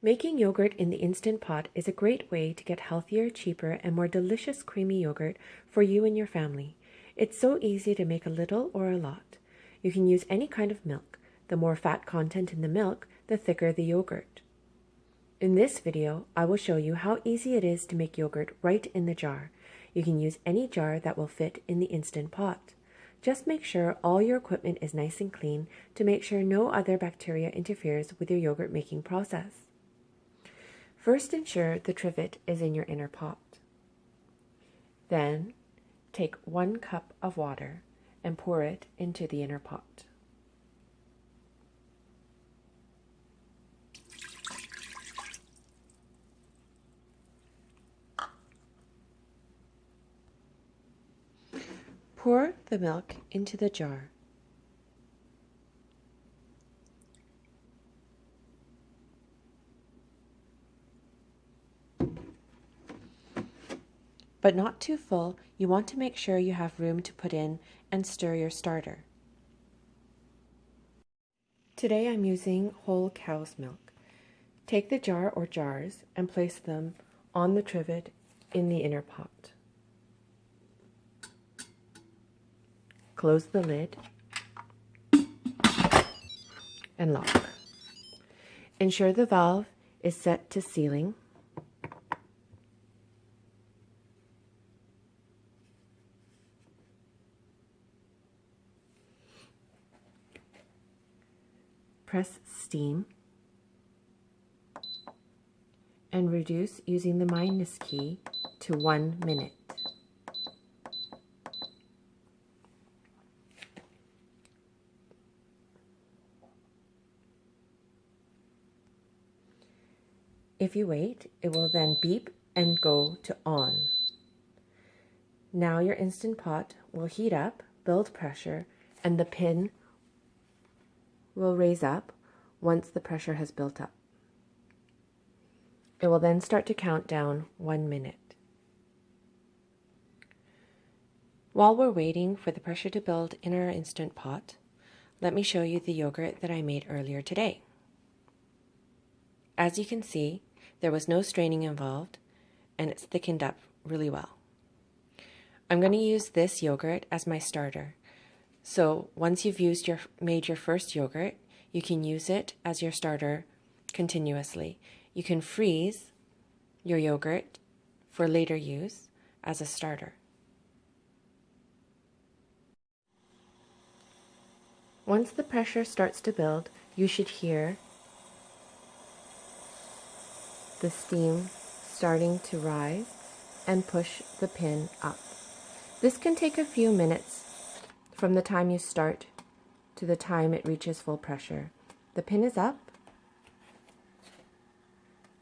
Making yogurt in the Instant Pot is a great way to get healthier, cheaper, and more delicious creamy yogurt for you and your family. It's so easy to make a little or a lot. You can use any kind of milk. The more fat content in the milk, the thicker the yogurt. In this video, I will show you how easy it is to make yogurt right in the jar. You can use any jar that will fit in the Instant Pot. Just make sure all your equipment is nice and clean to make sure no other bacteria interferes with your yogurt making process. First, ensure the trivet is in your inner pot. Then, take 1 cup of water and pour it into the inner pot. Pour the milk into the jar. But not too full. You want to make sure you have room to put in and stir your starter. Today I'm using whole cow's milk. Take the jar or jars and place them on the trivet in the inner pot. Close the lid and lock. Ensure the valve is set to sealing. Press steam and reduce using the minus key to 1 minute. If you wait, it will then beep and go to on. Now your Instant Pot will heat up, build pressure, and the pin will raise up once the pressure has built up. It will then start to count down 1 minute. While we're waiting for the pressure to build in our Instant Pot, let me show you the yogurt that I made earlier today. As you can see, there was no straining involved and it's thickened up really well. I'm going to use this yogurt as my starter. So once you've made your first yogurt, you can use it as your starter continuously. You can freeze your yogurt for later use as a starter. Once the pressure starts to build, you should hear the steam starting to rise and push the pin up. This can take a few minutes from the time you start to the time it reaches full pressure. The pin is up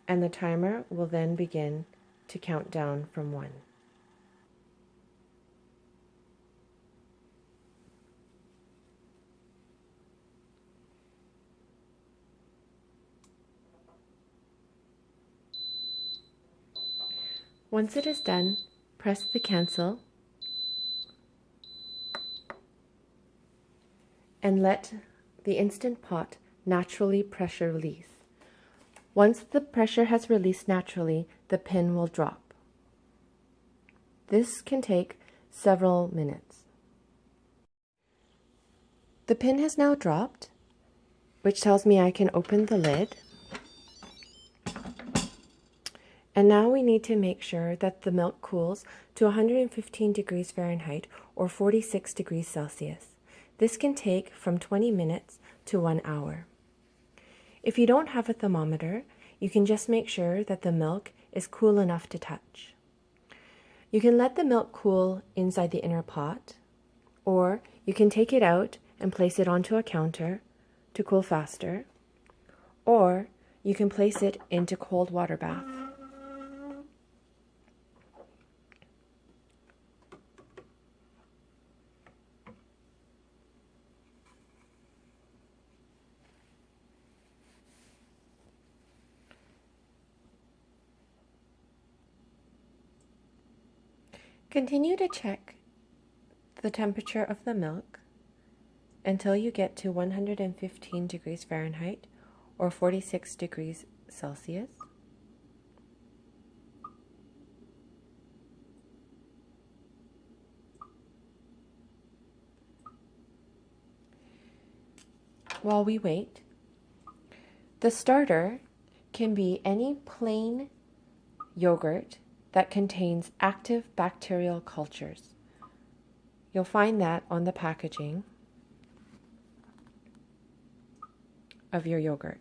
and the timer will then begin to count down from 1. Once it is done, press the cancel and let the Instant Pot naturally pressure release. Once the pressure has released naturally, the pin will drop. This can take several minutes. The pin has now dropped, which tells me I can open the lid. And now we need to make sure that the milk cools to 115 degrees Fahrenheit or 46 degrees Celsius. This can take from 20 minutes to 1 hour. If you don't have a thermometer, you can just make sure that the milk is cool enough to touch. You can let the milk cool inside the inner pot, or you can take it out and place it onto a counter to cool faster, or you can place it into cold water bath. Continue to check the temperature of the milk until you get to 115 degrees Fahrenheit or 46 degrees Celsius. While we wait, the starter can be any plain yogurt that contains active bacterial cultures. You'll find that on the packaging of your yogurt.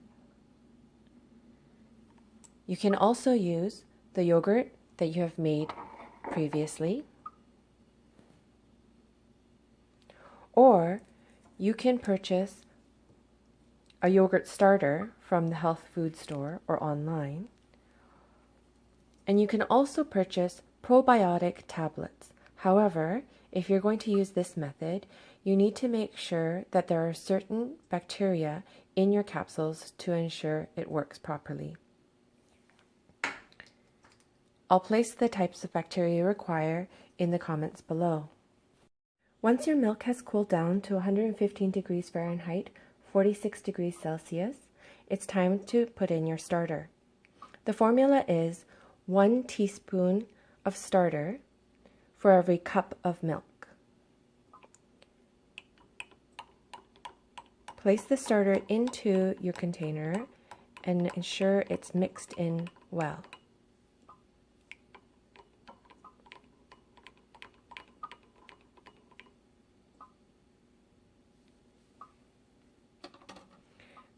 You can also use the yogurt that you have made previously, or you can purchase a yogurt starter from the health food store or online. And you can also purchase probiotic tablets. However, if you're going to use this method, you need to make sure that there are certain bacteria in your capsules to ensure it works properly. I'll place the types of bacteria you require in the comments below. Once your milk has cooled down to 115 degrees Fahrenheit, 46 degrees Celsius, it's time to put in your starter. The formula is 1 teaspoon of starter for every cup of milk. Place the starter into your container and ensure it's mixed in well.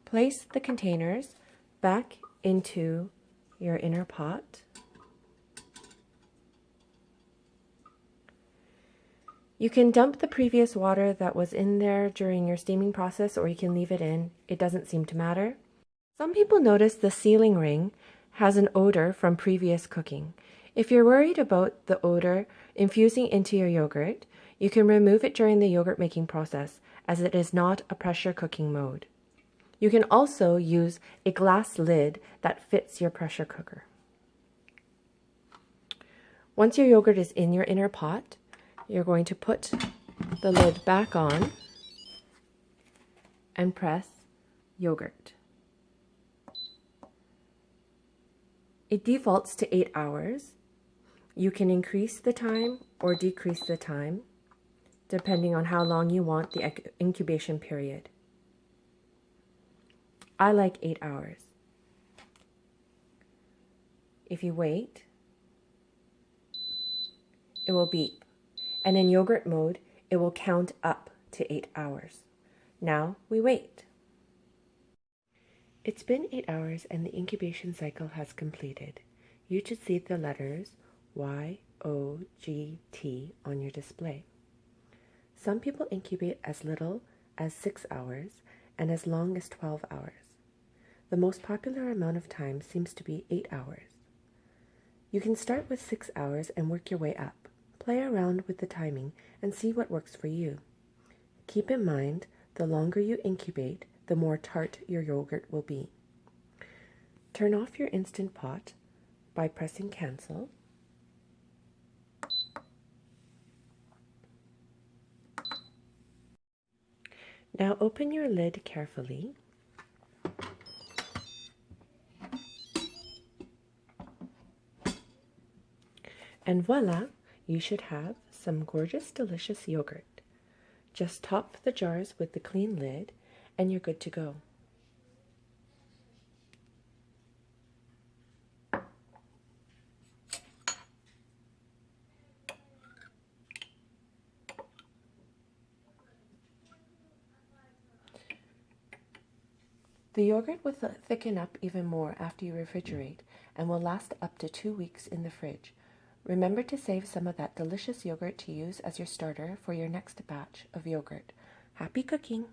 Place the containers back into your inner pot. You can dump the previous water that was in there during your steaming process, or you can leave it in. It doesn't seem to matter. Some people notice the sealing ring has an odor from previous cooking. If you're worried about the odor infusing into your yogurt, you can remove it during the yogurt making process, as it is not a pressure cooking mode. You can also use a glass lid that fits your pressure cooker. Once your yogurt is in your inner pot, you're going to put the lid back on and press yogurt. It defaults to 8 hours. You can increase the time or decrease the time depending on how long you want the incubation period. I like 8 hours. If you wait, it will beep, and in yogurt mode, it will count up to 8 hours. Now we wait. It's been 8 hours and the incubation cycle has completed. You should see the letters Y, O, G, T on your display. Some people incubate as little as 6 hours and as long as 12 hours. The most popular amount of time seems to be 8 hours. You can start with 6 hours and work your way up. Play around with the timing and see what works for you. Keep in mind, the longer you incubate, the more tart your yogurt will be. Turn off your Instant Pot by pressing cancel. Now open your lid carefully. And voila, you should have some gorgeous, delicious yogurt. Just top the jars with the clean lid and you're good to go. The yogurt will thicken up even more after you refrigerate and will last up to 2 weeks in the fridge. Remember to save some of that delicious yogurt to use as your starter for your next batch of yogurt. Happy cooking!